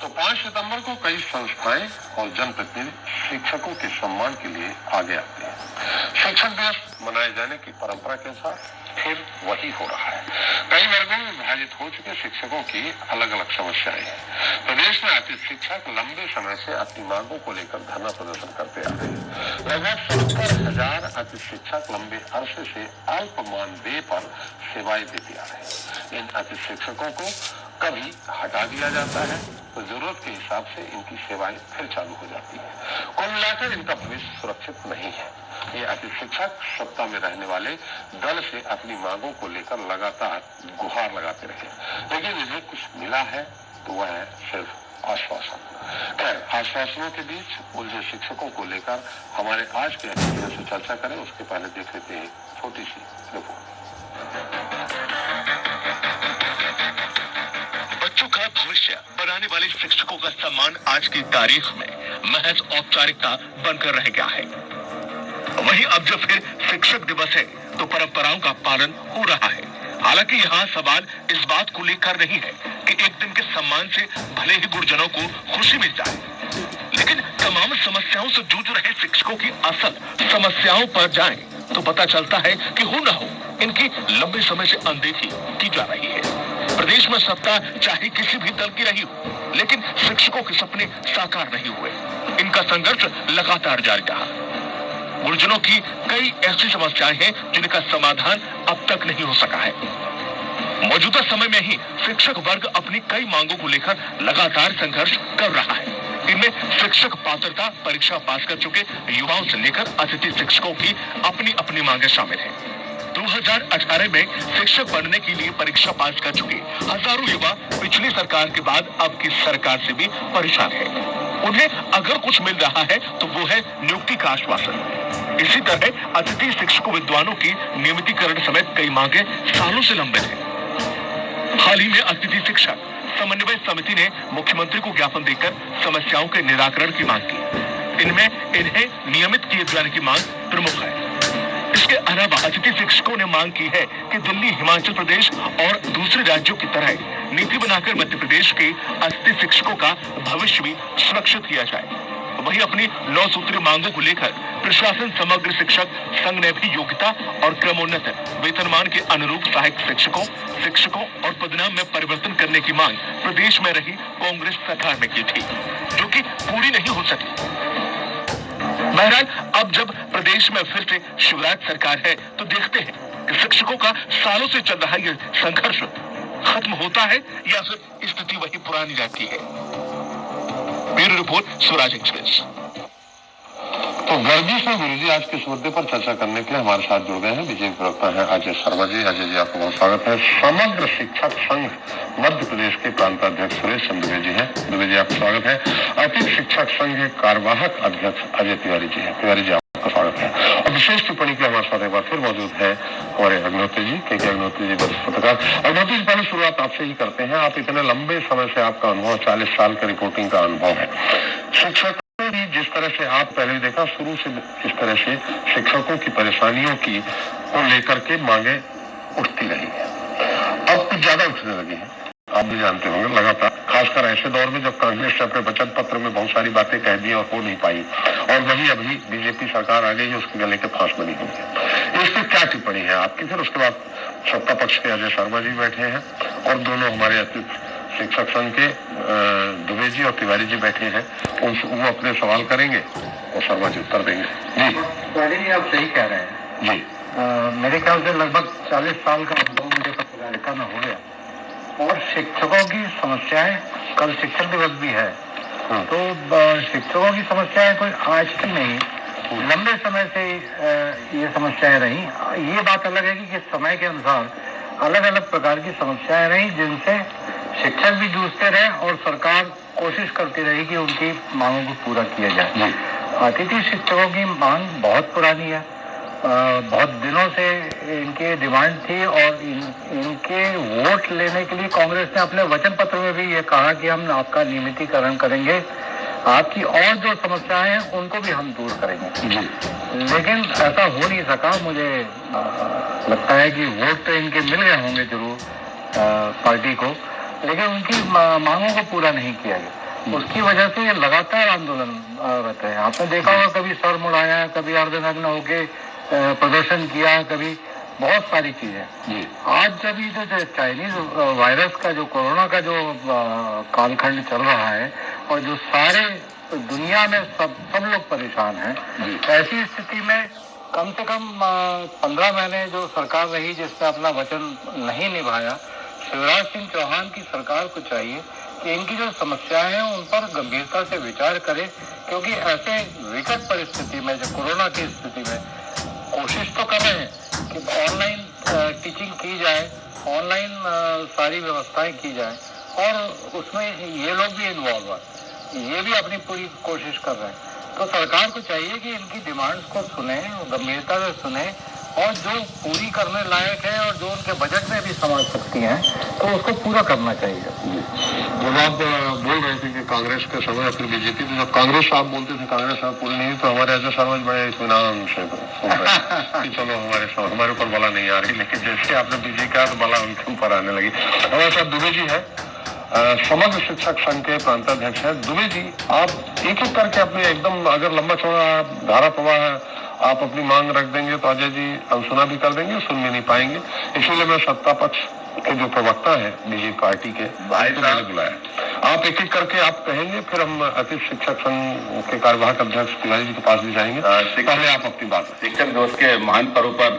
तो 5 सितंबर को कई संस्थाएं और जनप्रतिनिधि शिक्षकों के सम्मान के लिए आगे आते हैं। शिक्षक दिवस मनाए जाने की परंपरा के साथ फिर वही हो रहा है। कई वर्गों में विभाजित हो चुके शिक्षकों की अलग अलग समस्याएं हैं। प्रदेश में अतिथि शिक्षक लंबे समय से अपनी मांगों को लेकर धरना प्रदर्शन करते आ रहे हैं। लगभग 70,000 अतिथि शिक्षक लंबे अरसे से अल्प मानदेय पर सेवाएं देते आ रहे हैं। इन अतिथि शिक्षकों को कभी हटा दिया जाता है तो जरूरत के हिसाब से इनकी सेवाएं फिर चालू हो जाती है। कुल मिलाकर इनका भविष्य सुरक्षित नहीं है। ये अतिथि शिक्षक सत्ता में रहने वाले दल से अपनी मांगों को लेकर लगातार गुहार लगाते रहे, लेकिन इन्हें कुछ मिला है तो वह है सिर्फ आश्वासन। खैर, आश्वासनों के बीच उलझे शिक्षकों को लेकर हमारे आज के अतिथियों से चर्चा करें उसके पहले देख लेते हैं छोटी सी रिपोर्ट। बच्चों का भविष्य बनाने वाले शिक्षकों का सम्मान आज की तारीख में महज औपचारिकता बनकर रह गया है। वहीं अब जब फिर शिक्षक दिवस है तो परंपराओं का पालन हो रहा है। हालांकि यहाँ सवाल इस बात को लेकर नहीं है कि एक दिन के सम्मान से भले ही गुरुजनों को खुशी मिल जाए, लेकिन तमाम समस्याओं से जूझ रहे शिक्षकों की असल समस्याओं पर जाएं तो पता चलता है कि हो न हो इनकी लंबे समय से अनदेखी की जा रही है। प्रदेश में सत्ता चाहे किसी भी दल की रही हो, लेकिन शिक्षकों के सपने साकार नहीं हुए। इनका संघर्ष लगातार जारी रहा। गुरुजनों की कई ऐसी समस्याएं हैं जिनका समाधान अब तक नहीं हो सका है। मौजूदा समय में ही शिक्षक वर्ग अपनी कई मांगों को लेकर लगातार संघर्ष कर रहा है। इनमें शिक्षक पात्रता परीक्षा पास कर चुके युवाओं से लेकर अतिथि शिक्षकों की अपनी अपनी मांगे शामिल हैं। 2018 में शिक्षक बनने के लिए परीक्षा पास कर चुके हजारों युवा पिछली सरकार के बाद अब की सरकार से भी परेशान है। उन्हें अगर कुछ मिल रहा है तो वो है नियुक्ति का आश्वासन। इसी तरह अतिथि शिक्षकों विद्वानों की नियमितीकरण समेत कई मांगे सालों से लंबित हैं। हाल ही में अतिथि शिक्षक समन्वय समिति ने मुख्यमंत्री को ज्ञापन देकर समस्याओं के निराकरण की मांग की। इनमें इन्हें नियमित किए जाने की मांग प्रमुख है। इसके अलावा अतिथि शिक्षकों ने मांग की है कि दिल्ली, हिमाचल प्रदेश और दूसरे राज्यों की तरह नीति बनाकर मध्य प्रदेश के अतिथि शिक्षकों का भविष्य भी सुरक्षित किया जाए। वहीं अपनी 9 सूत्रीय मांगों को लेकर प्रशासन समग्र शिक्षक संघ ने भी योग्यता और क्रमोन्नत वेतनमान के अनुरूप सहायक शिक्षकों और पदनाम में परिवर्तन करने की मांग प्रदेश में रही कांग्रेस सरकार ने की थी, जो कि पूरी नहीं हो सकी। बहरहाल अब जब प्रदेश में फिर से शिवराज सरकार है तो देखते हैं कि शिक्षकों का सालों से चल रहा यह संघर्ष खत्म होता है या फिर स्थिति वही पुरानी रहती है। Bureau report, Swaraj express. तो गर्जी से गुरुजी आज के इस मुद्दे पर चर्चा करने के लिए हमारे साथ जुड़ गए हैं बीजेपी प्रवक्ता है अजय शर्मा जी। अजय जी, आपका बहुत स्वागत है। समग्र शिक्षक संघ मध्य प्रदेश के प्रांताध्यक्ष सुरेश चंद्र दुबे जी हैं। दुबे जी, आपका स्वागत है। अतिथि शिक्षक संघ के कार्यवाहक अध्यक्ष अजय तिवारी जी हैं। तिवारी जी, आपका स्वागत है। और विशेष टिप्पणी के हमारे साथ एक बार फिर मौजूद है हमारे अग्निहोत्री जी, के अग्निहोत्री जी, वरिष्ठ पत्रकार। अग्निहोत्री जी, पहले शुरुआत आपसे ही करते हैं। आप इतने लंबे समय से आपका अनुभव, 40 साल का रिपोर्टिंग का अनुभव है। शिक्षक जिस तरह से आप पहले भी देखा, शुरू से इस तरह से शिक्षकों की परेशानियों की को लेकर के मांगे उठती रही है। अब कुछ ज्यादा उठने लगी है, आप भी जानते होंगे, लगातार, खासकर ऐसे दौर में जब कांग्रेस ने अपने वचन पत्र में बहुत सारी बातें कह दी और हो नहीं पाई, और वही अभी बीजेपी सरकार आ गई है, उसके गले के फांस बनी हुई है। इस पर क्या टिप्पणी है आपकी? फिर उसके बाद सत्ता पक्ष के अजय शर्मा जी बैठे हैं और दोनों हमारे अतिथि शिक्षक संघ के दुबे जी और तिवारी जी बैठे हैं। वो अपने सवाल करेंगे और शर्मा जी उत्तर देंगे। जी तिवारी जी, आप सही कह रहे हैं जी। मेरे ख्याल से लगभग 40 साल का अनुभव मुझे पत्रकारिता में हो गया। और शिक्षकों की समस्याएं, कल शिक्षक दिवस भी है, तो शिक्षकों की समस्याएं कोई आज की नहीं, लंबे समय से ये समस्याएं रही। ये बात अलग है कि समय के अनुसार अलग अलग प्रकार की समस्याएं रही जिनसे शिक्षक भी जूझते रहे और सरकार कोशिश करती रही कि उनकी मांगों को पूरा किया जाए। अतिथि शिक्षकों की मांग बहुत पुरानी है, बहुत दिनों से इनकी डिमांड थी और इनके वोट लेने के लिए कांग्रेस ने अपने वचन पत्र में भी ये कहा कि हम आपका नियमितीकरण करेंगे, आपकी और जो समस्याएं हैं उनको भी हम दूर करेंगे। लेकिन ऐसा हो नहीं सका। मुझे लगता है कि वोट तो इनके मिल गए होंगे जरूर पार्टी को, लेकिन उनकी मांगों को पूरा नहीं किया गया। उसकी वजह से ये लगातार आंदोलन रहते हैं। आपने देखा होगा कभी सर मुड़ाया, कभी अर्धनग्न होके प्रदर्शन किया, कभी बहुत सारी चीजें। आज जब ये जो चाइनीज वायरस का जो कोरोना का जो कालखंड चल रहा है और जो सारे दुनिया में सब लोग परेशान हैं, ऐसी स्थिति में कम से कम 15 महीने जो सरकार रही जिसने अपना वचन नहीं निभाया, शिवराज सिंह चौहान की सरकार को चाहिए कि इनकी जो समस्याएं हैं उन पर गंभीरता से विचार करे, क्योंकि ऐसे विकट परिस्थिति में जो कोरोना की स्थिति में कोशिश तो कर रहे हैं कि ऑनलाइन टीचिंग की जाए, ऑनलाइन सारी व्यवस्थाएं की जाए, और उसमें ये लोग भी इन्वॉल्व हैं, ये भी अपनी पूरी कोशिश कर रहे हैं। तो सरकार को चाहिए कि इनकी डिमांड्स को सुने, गंभीरता से सुने, और जो पूरी करने लायक है और जो उनके बजट में भी समझ सकती हैं तो उसको पूरा करना चाहिए। जब आप बोल रहे थे कि कांग्रेस के समय फिर बीजेपी में, जब कांग्रेस आप बोलते थे कांग्रेस में पूरी नहीं, तो हमारे अजय शर्मा बड़े इत्मीनान से सुन रहे कि चलो हमारे ऊपर बला नहीं आ रही, लेकिन जैसे आपने बीजेपी का तो बला उनके ऊपर आने लगी। हमारे साथ दुबे जी है, समग्र शिक्षक संघ के प्रांताध्यक्ष है। दुबे जी, आप एक एक करके अपने एकदम, अगर लंबा चौड़ा धारा प्रवाह है, आप अपनी मांग रख देंगे तो अजय जी अनसुना भी कर देंगे, सुन भी नहीं पाएंगे। इसीलिए मैं सत्ता पक्ष के जो प्रवक्ता है बीजेपी पार्टी के भाई साहब बुलाया, आप एक एक करके आप कहेंगे, फिर हम अतिथि शिक्षक संघ के कार्यवाहक अध्यक्ष तिवारी जी के पास भी जाएंगे। पहले आप अपनी बात। शिक्षक दिवस के महान पर्व पर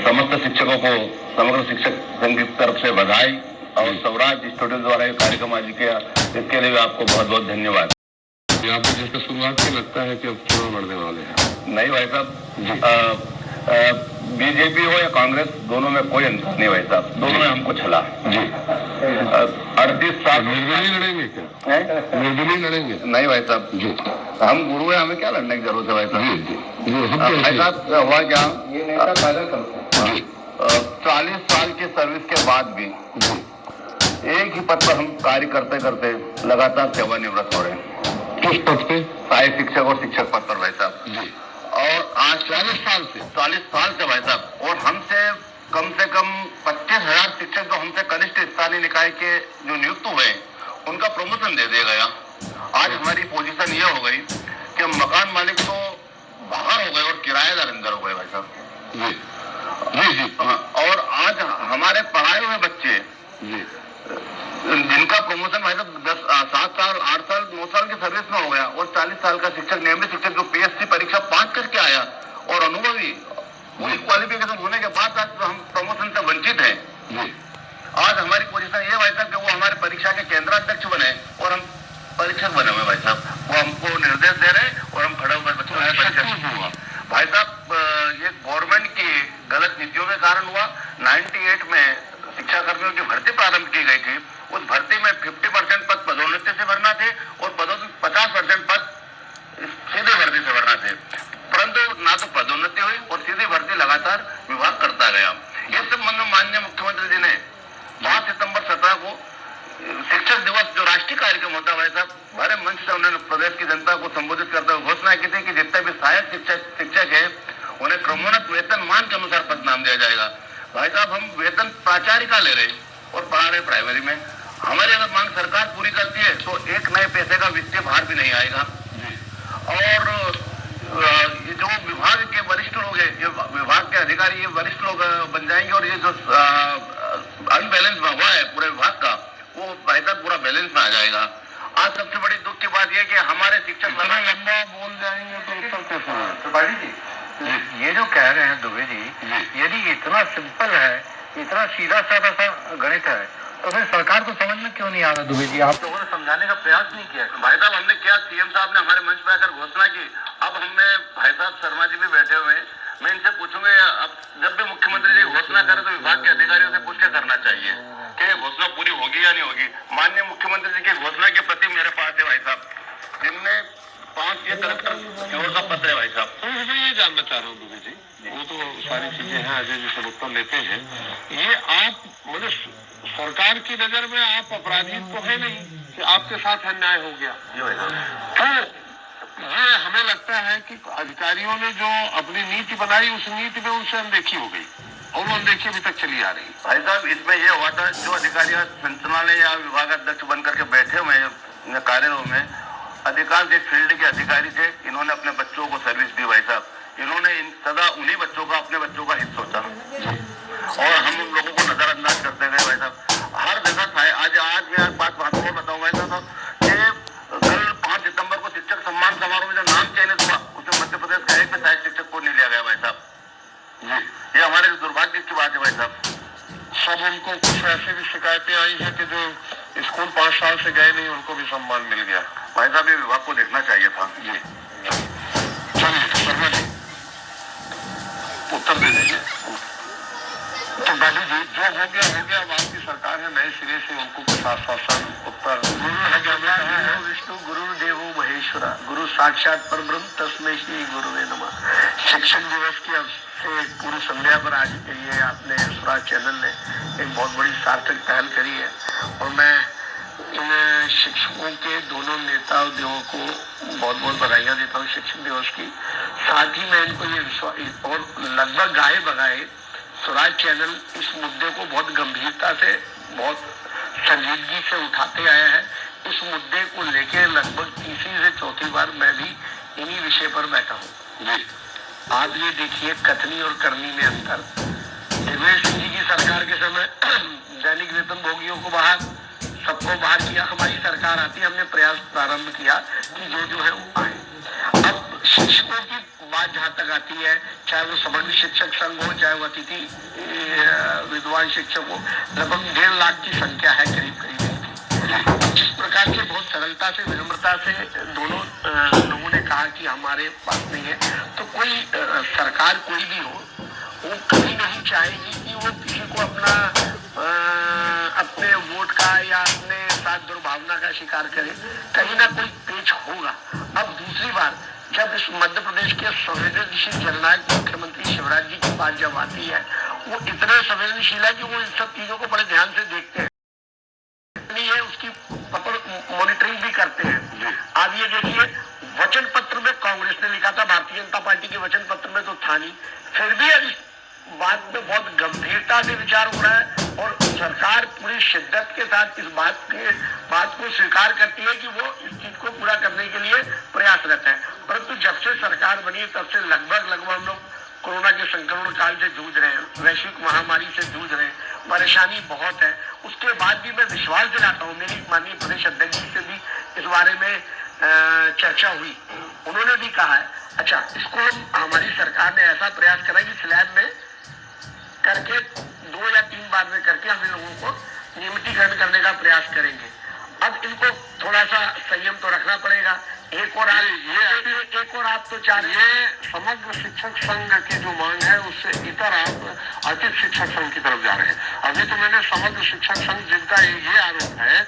समस्त शिक्षकों को समग्र शिक्षक संघ की तरफ से बधाई, और स्वराज स्टूडियो द्वारा ये कार्यक्रम आज किया, इसके लिए आपको बहुत बहुत धन्यवाद। आपको जिसका शुरुआत से लगता है कि अब चुनाव लड़ने वाले हैं? नहीं भाई साहब, बीजेपी हो या कांग्रेस, दोनों में कोई अंतर नहीं भाई साहब, दोनों में हमको छला जी। 38 साल निर्दलीय लड़ेंगे क्या? निर्दलीय लड़ेंगे? नहीं भाई साहब जी, हम गुरु हैं, हमें क्या लड़ने की जरूरत है भाई साहब। भाई साहब हुआ क्या, ये नेता पैदा करते हैं, 40 साल की सर्विस के बाद भी एक ही पद पर हम कार्य करते करते लगातार सेवानिवृत्त हो रहे हैं। किस पद पे? सहायक शिक्षक और शिक्षक पद पर भाई साहब जी। और आज 40 साल से भाई साहब, और हमसे कम से कम 25,000 शिक्षक जो हमसे कनिष्ठ स्थानीय निकाय के जो नियुक्त हुए, उनका प्रमोशन दे दिया गया। आज हमारी पोजीशन ये हो गई कि मकान मालिक तो बाहर हो गए और किराएदार अंदर हो गए भाई साहब जी। और आज हमारे पढ़ाए हुए बच्चे जी, जिनका प्रमोशन भाई साहब 7 साल 8 साल 9 साल की सर्विस में हो गया, और 40 साल का शिक्षक, नियमित शिक्षक जो पीएससी परीक्षा पास करके आया और अनुभवी पूरी क्वालिफिकेशन होने के बाद आज हम प्रमोशन से वंचित हैं। आज हमारी पोजीशन ये भाई साहब कि वो हमारे परीक्षा के केंद्राध्यक्ष बने और हम परीक्षक बने हुए भाई साहब, वो हमको निर्देश दे रहे हैं और हम खड़े हुए बच्चों हुआ भाई साहब। ये गवर्नमेंट की गलत नीतियों के कारण हुआ। 98 में शिक्षा कर्मियों की भर्ती प्रारंभ की गई थी, उस भर्ती में 50% पद पदोन्नति से भरना थे और 50% पद सीधी भर्ती से भरना थे, परंतु ना तो पदोन्नति हुई और सीधी भर्ती लगातार विभाग करता गया। इस संबंध में माननीय मुख्यमंत्री जी ने 5 सितंबर 17 को शिक्षक दिवस जो राष्ट्रीय कार्यक्रम होता है साहब, बड़े मंच से उन्होंने प्रदेश की जनता को संबोधित करते हुए घोषणा की थी कि जितने भी सहायक शिक्षक है उन्हें क्रमोन्नत वेतनमान के अनुसार पद नाम दिया जाएगा। भाई साहब, हम वेतन प्राचार्य का ले रहे और पढ़ा रहे प्राइमरी में। हमारी अगर मांग सरकार पूरी करती है तो एक नए पैसे का वित्तीय भार भी नहीं आएगा। और ये जो विभाग के वरिष्ठ लोग हैं, ये विभाग के अधिकारी, ये वरिष्ठ लोग बन जाएंगे, और ये जो अनबैलेंस हुआ है पूरे विभाग का, वो भाई साहब पूरा बैलेंस में आ जाएगा। आज सबसे बड़ी दुख की बात यह कि हमारे शिक्षक लंबा बोल जाएंगे तो उत्तर कैसे होगा? त्रिपाठी जी, ये जो कह रहे हैं दुबे जी, यदि इतना सिंपल है, इतना सीधा साधा सा गणित है, तो फिर सरकार को समझ में क्यों नहीं आ रहा? दुबे जी, आप लोगों ने समझाने का प्रयास नहीं किया। भाई साहब हमने किया, सीएम साहब ने हमारे मंच पर आकर घोषणा की। अब हमें भाई साहब शर्मा जी भी बैठे हुए हैं, मैं इनसे पूछूंगा, अब जब भी मुख्यमंत्री जी घोषणा करें तो विभाग के अधिकारियों से पूछ के करना चाहिए कि ये घोषणा पूरी होगी या नहीं होगी। माननीय मुख्यमंत्री जी की घोषणा की प्रति मेरे पास है भाई साहब, जिनमें 5 ये कलेक्टर का पत्र है भाई साहब। तो मैं ये जानना चाह रहा हूँ दुबे जी, वो तो सारी चीजें हैं, अजय जी सब उत्तर लेते हैं, ये आप मतलब सरकार की नजर में आप अपराधी तो है नहीं कि आपके साथ अन्याय हो गया, तो ये हमें लगता है कि अधिकारियों ने जो अपनी नीति बनाई उस नीति में उनसे अनदेखी हो गई, और वो अनदेखी अभी तक चली आ रही। भाई साहब इसमें ये हुआ था, जो अधिकारी संचालनालय या विभाग अध्यक्ष बनकर के बैठे हुए हैं कार्यों में अधिकांश एक फील्ड के अधिकारी थे, इन्होंने अपने बच्चों को सर्विस दी भाई साहब। इन्होंने सदा उन्हीं बच्चों का, अपने बच्चों का हित सोचा और हम उन लोगों को नजरअंदाज करते गए भाई साहब। हर जगह था। आज मैं बात और बताऊं भाई साहब कि कल 5 सितंबर को शिक्षक सम्मान समारोह में जो नाम चयनित हुआ उसमें मध्य प्रदेश का एक भी सहायक शिक्षक को नहीं लिया गया भाई साहब जी। ये हमारे दुर्भाग्य की बात है भाई साहब। सब उनको कुछ ऐसी भी शिकायतें आई है कि जो स्कूल 5 साल से गए नहीं उनको भी सम्मान मिल गया। भाई साहब ये विभाग को देखना चाहिए था जी। चलिए शर्मा जी उत्तर दे दीजिए। तो बाबू जी जो हो गया, अब आपकी सरकार है, नए सिरे से उनको कुछ आश्वासन उत्तर विष्णु गुरुदेवो महेश्वरा गुरु साक्षात परब्रह्म तस्मै श्री गुरुवे नमः। शिक्षक दिवस की से पूरी संध्या पर आज ये आपने स्वराज चैनल ने एक बहुत बड़ी सार्थक पहल करी है और मैं इन शिक्षकों के दोनों नेता उद्योगों को बहुत बहुत बधाइयाँ देता हूँ शिक्षक दिवस की। साथ ही मैं इनको ये और लगभग गाहे बगाए स्वराज चैनल इस मुद्दे को बहुत गंभीरता से, बहुत संजीदगी से उठाते आया है। इस मुद्दे को लेकर लगभग तीसरी से चौथी बार मैं भी इन्हीं विषय पर बैठा हूँ। आप ये देखिए कथनी और करनी में अंतर। देवेश सिंह जी की सरकार के समय दैनिक वेतन भोगियों को बाहर, सबको बाहर किया। हमारी सरकार आती है, हमने प्रयास प्रारंभ किया कि जो है वो आए। अब शिक्षकों की बात जहाँ तक आती है, चाहे वो समग्र शिक्षक संघ हो, चाहे वो अतिथि विद्वान शिक्षक हो, लगभग 1.5 लाख की संख्या है करीब। जिस प्रकार से बहुत सरलता से, विनम्रता से दोनों लोगों ने कहा कि हमारे पास नहीं है, तो कोई सरकार कोई भी हो वो कभी नहीं चाहेगी कि वो किसी को अपने वोट का या अपने साथ दुर्भावना का शिकार करे। कहीं ना कोई पेच होगा। अब दूसरी बार जब इस मध्य प्रदेश के संवेदनशील जननायक मुख्यमंत्री शिवराज जी की बात जब आती है, वो इतने संवेदनशील है कि वो इन सब चीजों को बड़े ध्यान से देखते हैं, है उसकी प्रॉपर मॉनिटरिंग भी करते हैं। आप ये देखिए वचन पत्र में कांग्रेस ने लिखा था, भारतीय जनता पार्टी के वचन पत्र में तो था नहीं, फिर भी अब इस बात में बहुत गंभीरता से विचार हो रहा है और सरकार पूरी शिद्दत के साथ इस बात को स्वीकार करती है कि वो इस चीज को पूरा करने के लिए प्रयासरत है। परंतु जब से सरकार बनी तब से लगभग हम लोग कोरोना के संक्रमण काल से जूझ रहे हैं, वैश्विक महामारी से जूझ रहे हैं, परेशानी बहुत है। उसके बाद भी मैं विश्वास दिलाता हूँ, मेरी माननीय प्रदेश अध्यक्ष जी से भी इस बारे में चर्चा हुई, उन्होंने भी कहा है अच्छा इसको हमारी सरकार ने ऐसा प्रयास करा कि स्लैब में करके 2 या 3 बार में करके हम लोगों को नियमितीकरण करने का प्रयास करेंगे। अब इनको थोड़ा सा संयम तो रखना पड़ेगा। एक और आप तो चाह रहे हैं समग्र शिक्षक संघ की जो मांग है उससे इतर आप अतिथि शिक्षक संघ की तरफ जा रहे हैं। अभी तो मैंने समग्र शिक्षक संघ जिनका ये आरोप है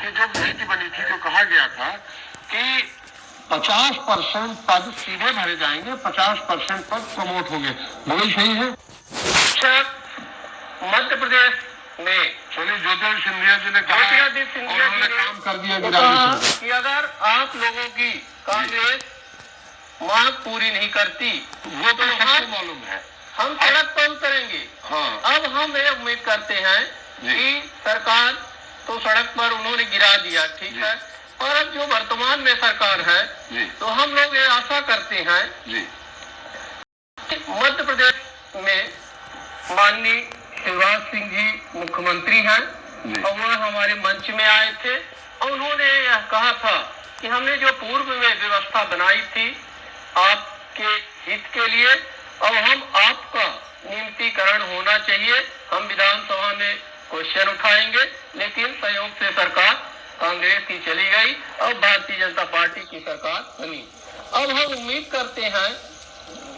कि जो नीति बनी थी जो कहा गया था कि 50% पद सीधे भरे जाएंगे, 50% पद प्रमोट होंगे, वही सही है? मध्य प्रदेश में चलिए ज्योतिरादित्य सिंधिया जी ने कहा उन्होंने काम कर दिया कि अगर आप लोगों की कांग्रेस मांग पूरी नहीं करती वो तो सबको मालूम है, हम सड़क पर उतरेंगे। हाँ। अब हम ये उम्मीद करते हैं कि सरकार तो सड़क पर उन्होंने गिरा दिया, ठीक है, और अब जो वर्तमान में सरकार है तो हम लोग ये आशा करते हैं मध्य प्रदेश में माननीय शिवराज सिंह जी मुख्यमंत्री हैं और वह हमारे मंच में आए थे और उन्होंने यह कहा था कि हमने जो पूर्व में व्यवस्था बनाई थी आपके हित के लिए, अब हम आपका नियमितीकरण होना चाहिए। हम विधानसभा में क्वेश्चन उठाएंगे, लेकिन संयोग से सरकार कांग्रेस की चली गई और भारतीय जनता पार्टी की सरकार बनी। अब हम उम्मीद करते हैं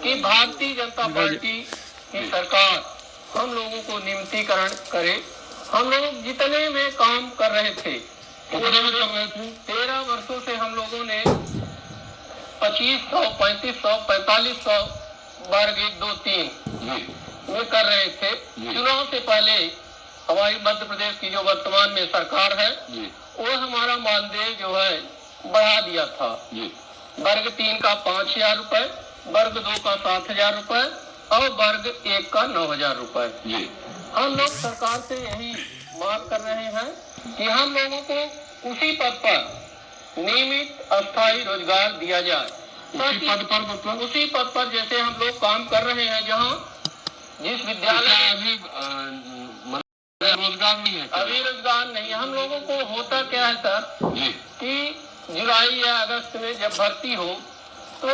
कि भारतीय जनता पार्टी की सरकार हम लोगों को नियमितीकरण करे। हम लोग जितने में काम कर रहे थे 13 वर्षों से हम लोगों ने 2500, 3500, 4500 वर्ग 1, 2, 3 में कर रहे थे। चुनाव से पहले हमारी मध्य प्रदेश की जो वर्तमान में सरकार है वो हमारा मानदेय जो है बढ़ा दिया था। वर्ग 3 का 5,000 रुपए, वर्ग 2 का 7,000 रुपए और वर्ग 1 का 9,000 रुपए। हम लोग सरकार से यही मांग कर रहे हैं कि हम लोगों को उसी पद पर नियमित अस्थायी रोजगार दिया जाए। उसी पद पर मतलब उसी पद पर जैसे हम लोग काम कर रहे हैं, जहाँ जिस विद्यालय अभी रोजगार नहीं है, अभी रोजगार नहीं है। हम लोगों को होता क्या है सर जी कि जुलाई या अगस्त में जब भर्ती हो तो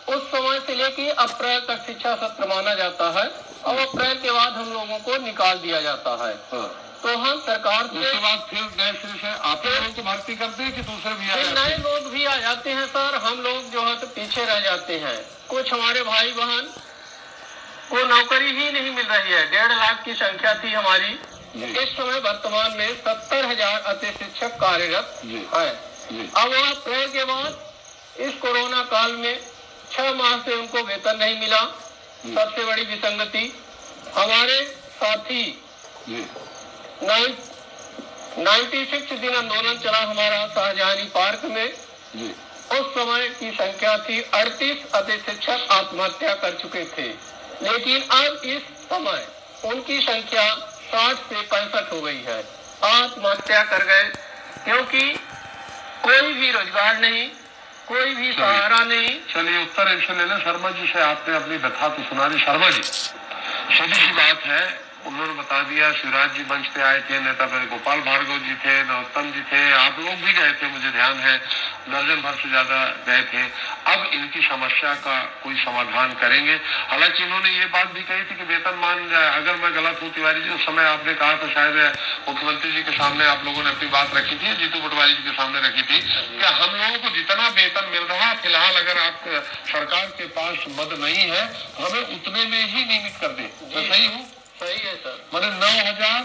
उस समय से लेके अप्रैल तक शिक्षा सत्र माना जाता है और अप्रैल के बाद हम लोगों को निकाल दिया जाता है। तो हम सरकार उसके बाद फिर नए सिरे से आप लोगों को भर्ती करते हैं कि दूसरे भी आ जाते नए हैं? लोग भी आ जाते हैं सर। हम लोग जो है तो पीछे रह जाते हैं। कुछ हमारे भाई बहन को नौकरी ही नहीं मिल रही है। 1.5 लाख की संख्या थी हमारी। इस समय वर्तमान में 70,000 अति शिक्षक कार्यरत है। अब अप्रैल के बाद इस कोरोना काल में 6 माह से उनको वेतन नहीं मिला। सबसे बड़ी विसंगति हमारे साथी 96 दिन आंदोलन चला हमारा शाहजहानी पार्क में। उस समय की संख्या थी 38 अति शिक्षक आत्महत्या कर चुके थे, लेकिन अब इस समय उनकी संख्या 60 से 65 हो गई है। आत्महत्या कर गए क्योंकि कोई भी रोजगार नहीं, कोई भी सहारा नहीं। चलिए उत्तर इनसे ले लें। शर्मा जी से आपने अपनी व्यथा तो सुना दी। शर्मा जी, सीधी सी बात है, उन्होंने बता दिया। शिवराज जी मंच पे आए थे, नेता गोपाल भार्गव जी थे, नरोत्तम जी थे, आप लोग भी गए थे, मुझे ध्यान है, दर्जन भर से ज्यादा गए थे। अब इनकी समस्या का कोई समाधान करेंगे। हालांकि इन्होंने ये बात भी कही थी कि वेतन मान जाए। अगर मैं गलत हूँ तिवारी जी, उस समय आपने कहा था, शायद मुख्यमंत्री जी के सामने आप लोगों ने अपनी बात रखी थी, जीतू पटवारी जी के सामने रखी थी कि हम लोगों को जितना वेतन मिल रहा है फिलहाल, अगर आप सरकार के पास मद नहीं है तो हमें उतने में ही नियमित कर दे। तो सही हूँ? सही है सर। मैंने 9,000,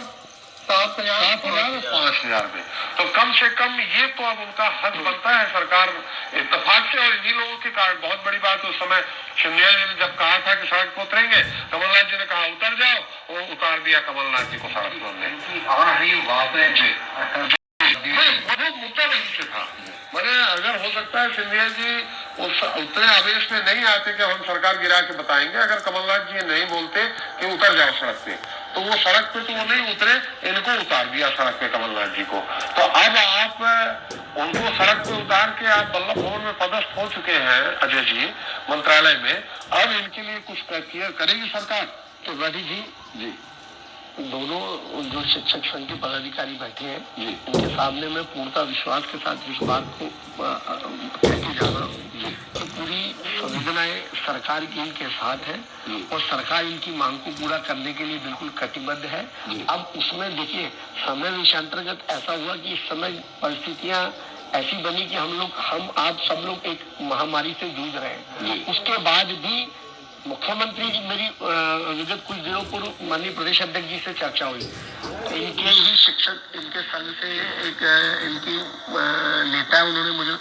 7,000, 5,000 में, तो कम से कम ये तो अब उनका हक बनता है सरकार इत्तेफाक से। और इन्हीं लोगों के कारण बहुत बड़ी बात, उस समय सिंधिया जी ने जब कहा था कि सड़क पर उतरेंगे, कमलनाथ जी ने कहा उतर जाओ, वो उतार दिया कमलनाथ जी को सड़क पर उतरने। और रही बात है जी, वो मुद्दा नहीं से था। मैंने अगर हो सकता है सिंधिया जी उस उतने आवेश में नहीं आते कि हम सरकार गिरा के बताएंगे, अगर कमलनाथ जी नहीं बोलते कि उतर जाओ सड़क पे, तो वो सड़क पे तो वो नहीं उतरे, इनको उतार दिया सड़क पे कमलनाथ जी को। तो अब आप उनको सड़क पे उतार के आप बल्लभ भवन में पदस्थ हो चुके हैं अजय जी मंत्रालय में, अब इनके लिए कुछ क्लियर करेगी सरकार? तो वादी जी दोनों जो शिक्षक संघ के पदाधिकारी बैठे हैं, इनके सामने मैं पूर्णतः विश्वास के साथ इस बात को कहते जा रहा हूँ कि पूरी संवेदनाएं सरकार की इनके साथ है और सरकार इनकी मांग को पूरा करने के लिए बिल्कुल कटिबद्ध है। अब उसमें देखिए, समय विषयांतर्गत ऐसा हुआ कि इस समय परिस्थितियां ऐसी बनी कि हम आप सब लोग एक महामारी से जूझ रहे हैं। उसके बाद भी मुख्यमंत्री जी, मेरी विगत कुछ दिनों पूर्व माननीय प्रदेश अध्यक्ष जी से चर्चा हुई, इनके ही शिक्षक, इनके संघ से एक इनकी नेता है, उन्होंने मुझे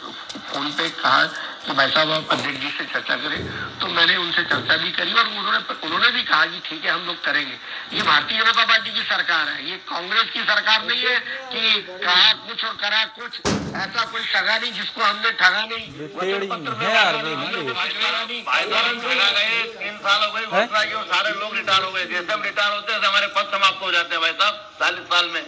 फोन पे कहा कि भाई साहब आप अध्यक्ष जी से चर्चा करें। तो मैंने उनसे चर्चा भी करी और उन्होंने भी कहा कि ठीक है हम लोग करेंगे। ये भारतीय जनता पार्टी की सरकार है, ये कांग्रेस की सरकार नहीं है कि कहा कुछ और करा कुछ। ऐसा कोई सगा नहीं जिसको हमने ठगा नहीं, वचन पत्र में ठगा नहीं। 3 साल हो गए घोषणा की और सारे लोग रिटायर हो गए। जैसे हम रिटायर होते हैं हमारे पद समाप्त हो जाते हैं भाई साहब। 40 साल में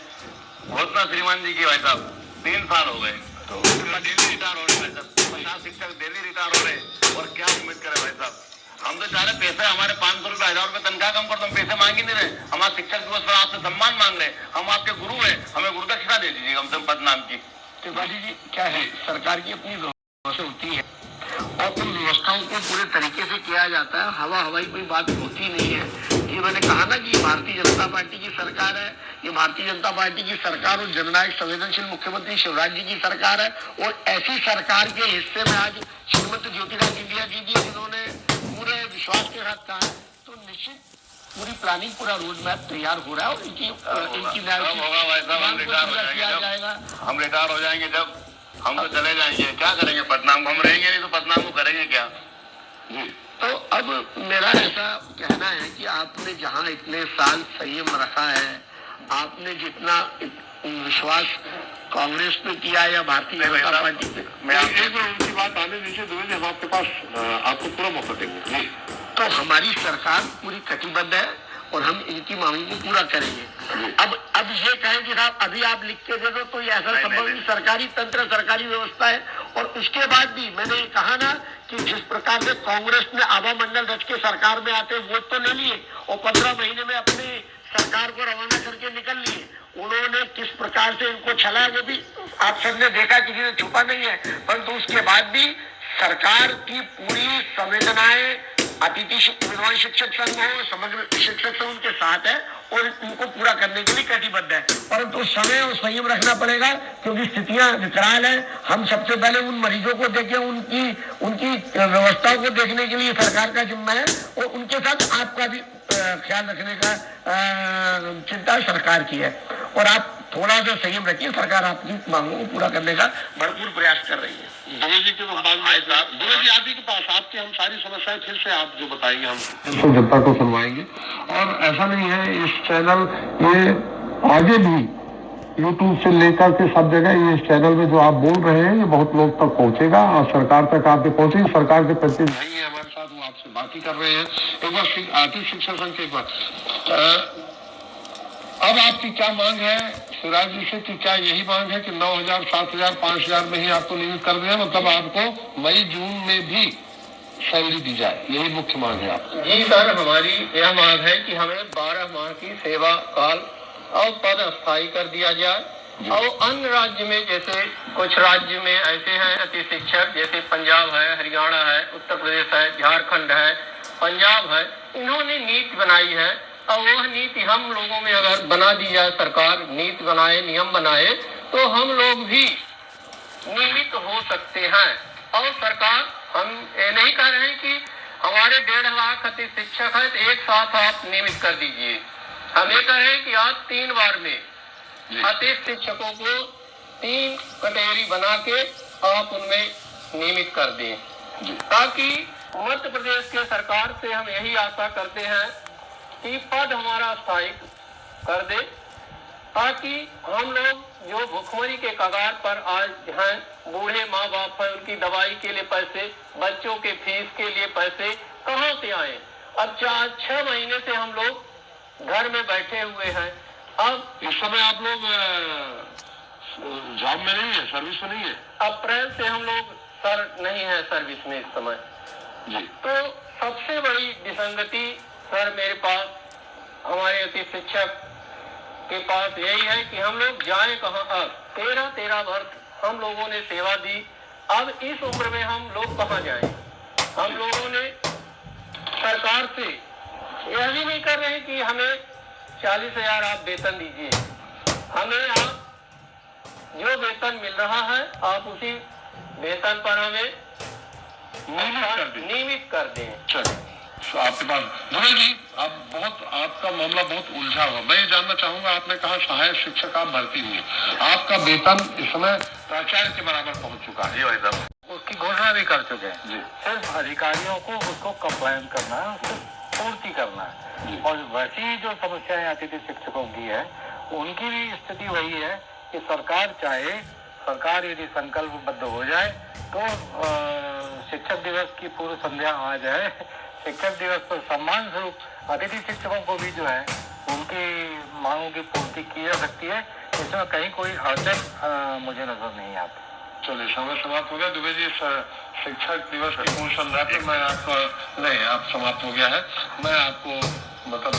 घोषणा श्रीमान जी की भाई साहब 3 साल हो गए, तो डेली रिटायर हो रहे भाई साहब। 50 शिक्षक डेली रिटायर हो रहे और क्या उम्मीद करें भाई साहब। हम तो चाह रहे पैसे हमारे 500 रुपए 1,000 रुपए तनख्वाह कम कर दो, हम पैसे मांग ही नहीं रहे। हमारे शिक्षक दिवस पर आपसे सम्मान मांग रहे, हम आपके गुरु हैं, हमें गुरुदक्षिणा दे दीजिएगा हमसे पदनाम की। त्रिपाठी जी क्या है, सरकार की अपनी व्यवस्था होती है और उन व्यवस्थाओं को पूरे तरीके से किया जाता है। हवा हवाई कोई बात होती नहीं है। ये मैंने कहा ना कि भारतीय जनता पार्टी की सरकार है, ये भारतीय जनता पार्टी की सरकार और जननायक संवेदनशील मुख्यमंत्री शिवराज जी की सरकार है। और ऐसी सरकार के हिस्से में आज श्रीमती ज्योतिरादित्य सिंधिया जी जिन्होंने पूरे विश्वास के साथ कहा, तो निश्चित पूरी प्लानिंग, पूरा रोड मैप तैयार हो रहा है और इनकी होगा भाई साहब, हम रिटायर हो जाएंगे जब हम तो चले जाएंगे, क्या करेंगे पदनाम को? हम रहेंगे नहीं तो पदनाम को करेंगे क्या? तो अब मेरा ऐसा कहना है कि आपने जहां इतने साल संयम रखा है, आपने जितना विश्वास कांग्रेस पे किया या भारतीय जनता पार्टी पे, मैं उनकी बात आने दीजिए दुबे जी, हम आपके पास आपको पूरा मौका देंगे। तो हमारी सरकार पूरी कटिबद्ध है और हम इनकी मांगों को पूरा करेंगे। अब ये कहें कि साहब अभी आप लिख के दे दो तो ये ऐसा संभव नहीं, सरकारी तंत्र, सरकारी व्यवस्था है। और उसके बाद भी मैंने कहा ना कि जिस प्रकार से कांग्रेस ने आभा मंडल रच के सरकार में आते वोट तो ले लिए और 15 महीने में अपनी सरकार को रवाना करके निकल लिए, उन्होंने किस प्रकार से इनको छलाया वो भी आप सबने देखा, किसी ने छुपा नहीं है। परंतु उसके बाद भी सरकार की पूरी संवेदनाएं अतिथि विद्वान शिक्षक संघ हो, समग्र शिक्षक संघ उनके साथ है और इनको पूरा करने के लिए कटिबद्ध है। परंतु समय और संयम रखना पड़ेगा क्योंकि स्थितियां विकराल है। हम सबसे पहले उन मरीजों को देखें, उनकी व्यवस्थाओं को देखने के लिए सरकार का जिम्मा है और उनके साथ आपका भी ख्याल रखने का चिंता सरकार की है। और आप थोड़ा सा संयम रखिए, सरकार आपकी मांगों को पूरा करने का भरपूर प्रयास कर रही है। दुबे जी के आप ही के पास आपकी हम सारी समस्याएं फिर से आप जो बताएंगे हम जनता को सुनवाएंगे। और ऐसा नहीं है, इस चैनल ये आगे भी YouTube से लेकर के सब जगह ये इस चैनल में जो आप बोल रहे हैं ये बहुत लोग तक पहुंचेगा और सरकार तक आपके पहुंचेगी। सरकार के प्रति नहीं है हमारे साथ, वो आपसे बात ही कर रहे हैं। एक बार आर्थिक शिक्षा संघ के एक बार अब आपकी क्या मांग है शिवराज जी से, कि क्या यही मांग है कि 9,000, 7,000, 5,000 में ही आपको नियमित कर दें, मतलब आपको मई जून में भी सैलरी दी जाए, यही मुख्य मांग है आपकी? जी सर, हमारी यह मांग है कि हमें 12 माह की सेवा काल और पद अस्थायी कर दिया जाए। और अन्य राज्य में जैसे कुछ राज्य में ऐसे हैं अति शिक्षक, जैसे पंजाब है, हरियाणा है, उत्तर प्रदेश है, झारखंड है, पंजाब है, इन्होंने नीति बनाई है और वह नीति हम लोगों में अगर बना दी जाए, सरकार नीति बनाए, नियम बनाए, तो हम लोग भी नियमित हो सकते हैं। और सरकार, हम ये नहीं कह रहे हैं कि हमारे 1.5 लाख अति शिक्षक है तो एक साथ आप नियमित कर दीजिए। हम ये कह रहे हैं कि आप 3 बार में अति शिक्षकों को 3 कैटेगरी बना के आप उनमें नियमित कर दें, ताकि मध्य प्रदेश के सरकार से हम यही आशा करते हैं कि पद हमारा स्थायी कर दे, ताकि हम लोग जो भुखमरी के कगार पर आज हैं, बूढ़े माँ बाप हैं, उनकी दवाई के लिए पैसे, बच्चोthe के फीस के लिए पैसे कहाँ से आए? अब 4-6 महीने से हम लोग घर में बैठे हुए हैं। अब इस समय आप लोग जॉब में नहीं है, सर्विस में नहीं है? अप्रैल से हम लोग सर नहीं है सर्विस में इस समय जी। तो सबसे बड़ी विसंगति सर मेरे पास, हमारे अति शिक्षक के पास यही है कि हम लोग जाएं कहाँ? अब 13 वर्ष हम लोगों ने सेवा दी, अब इस उम्र में हम लोग कहाँ जाएं? हम लोगों ने सरकार से यह भी नहीं कर रहे कि हमें 40,000 आप वेतन दीजिए, हमें आप जो वेतन मिल रहा है आप उसी वेतन पर हमें नियमित कर दें। चलिए, आपके पास दुबे जी, आपका मामला बहुत उलझा हुआ। मैं ये जानना चाहूंगा, आपने कहा सहायक शिक्षक आप भर्ती हुई, आपका वेतन इस समय प्राचार्य के बराबर पहुंच चुका है। जी भाई साहब, उसकी घोषणा भी कर चुके हैं जी। सिर्फ अधिकारियों को उसको कंप्लायंट करना है, उसको पूर्ति करना है। और वैसी जो समस्याएं अतिथि शिक्षकों की है, उनकी भी स्थिति वही है कि सरकार चाहे, सरकार यदि संकल्पबद्ध हो जाए तो शिक्षक दिवस की पूर्व संध्या आ जाए, शिक्षक दिवस पर सम्मान स्वरूप अतिथि शिक्षकों को भी जो है उनकी मांगों की पूर्ति की जा सकती है। इसमें कहीं कोई अड़चन मुझे नजर नहीं आती। चलिए, समय समाप्त हो गया। दुबे जी, शिक्षक दिवस की पूर्व संध्या पर मैं आपको नहीं, आप समाप्त हो गया है। मैं आपको मतलब